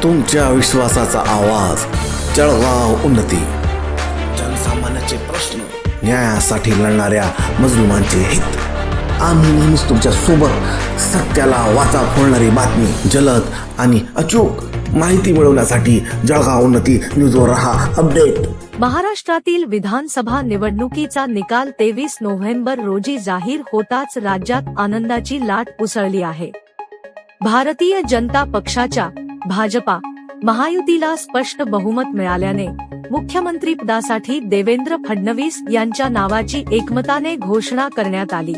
तुमच्या विश्वासाचा आवाज, जळगाव उन्नती. जनसामान्याचे प्रश्न, न्यायासाठी लढणाऱ्या मजलुमांचे हित. आम्ही नेहमीच तुमच्या सोबत. सत्याला वाचा फोडणारी बातमी, जलद आणि अचूक माहिती मिळवण्यासाठी जळगाव उन्नती न्यूजवर रहा अपडेट. महाराष्ट्रातील विधानसभा निवडणुकीचा निकाल 23 नोव्हेंबर रोजी जाहीर होताच राज्यात आनंदाची लाट उसळली आहे. भारतीय जनता पक्षाच्या भाजपा महायुतीला स्पष्ट बहुमत मिळाल्याने मुख्यमंत्रीपदासाठी देवेंद्र फडणवीस यांच्या नावाची एकमताने घोषणा करण्यात आली.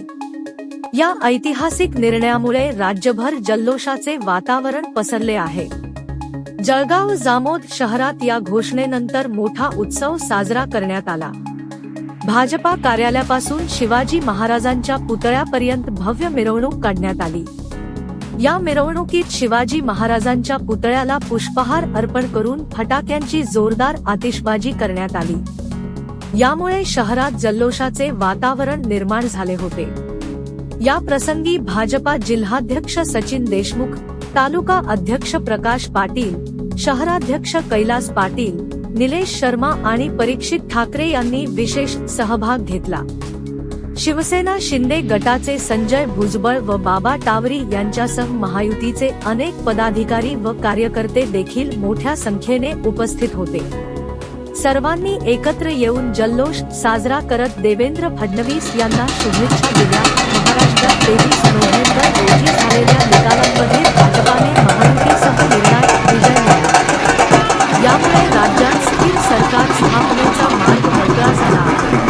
या ऐतिहासिक निर्णयामुळे राज्यभर जल्लोषाचे वातावरण पसरले आहे. जळगाव जामोद शहरात या घोषणेनंतर मोठा उत्सव साजरा करण्यात आला. भाजपा कार्यालयापासून शिवाजी महाराजांच्या पुतळ्यापर्यंत भव्य मिरवणूक काढण्यात आली. या मिरवणुकीत शिवाजी महाराजांच्या पुतळ्याला पुष्पहार अर्पण करून फटाक्यांची जोरदार आतिषबाजी करण्यात आली. यामुळे शहरात जल्लोषाचे वातावरण निर्माण झाले होते. या प्रसंगी भाजपा जिल्हाध्यक्ष सचिन देशमुख, तालुका अध्यक्ष प्रकाश पाटील, शहराध्यक्ष कैलास पाटील, निलेश शर्मा आणि परीक्षित ठाकरे यांनी विशेष सहभाग घेतला. शिवसेना शिंदे गटाचे संजय भुजबळ व बाबा टावरी यांच्यासह महायुतीचे अनेक पदाधिकारी व कार्यकर्ते देखील मोठ्या संख्येने उपस्थित होते. सर्वांनी एकत्र येऊन जल्लोष साजरा करत देवेंद्र फडणवीस यांना शुभेच्छा दिल्या. महाराष्ट्रात 23 नोव्हेंबर रोजी झालेल्या निकालांमध्ये भाजपाने महायुतीसह निर्णायक विजय मिळवला. यामुळे राज्यात स्थिर सरकार स्थापनेचा मार्ग मोकळा झाला आहे.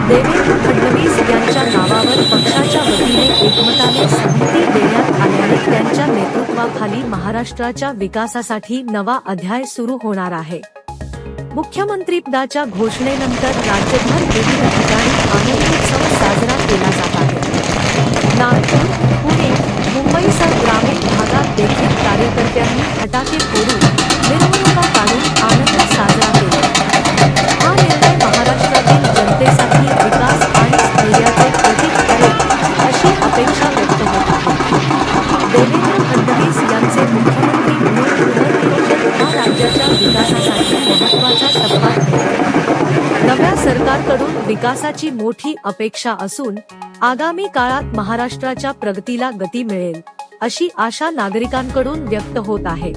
देवेंद्र फडणवीस यांच्या नावावर पक्षाच्या वतीने एकमताने सहमती देण्यात आल्याने त्यांच्या नेतृत्वाखाली महाराष्ट्राच्या विकासासाठी नवा अध्याय सुरू होणार आहे. मुख्यमंत्रीपदाच्या घोषणेनंतर राज्यभर विविध ठिकाणी आनंदोत्सव साजरा केला जात आहे. नागपूर, पुणे, मुंबईसह ग्रामीण भागात देखील कार्यकर्त्यांनी फटाके फोडून मिरवणुका काढून आनंद साजरा केला. हा निर्णय महाराष्ट्रातील जनतेसाठी विकास आणि स्थैर्याचे प्रतीक ठरेल अशी अपेक्षा व्यक्त होत आहे. देवेंद्र फडणवीस यांचे मुख्यमंत्री म्हणून पुनर्नियोजन हा राज्याच्या विकासासाठी महत्त्वाचा टप्पा ठरेल. नव्या सरकारकडून विकासाची मोठी अपेक्षा असून आगामी काळात महाराष्ट्राच्या प्रगतीला गती मिळेल अशी आशा नागरिकांकडून व्यक्त होत आहे.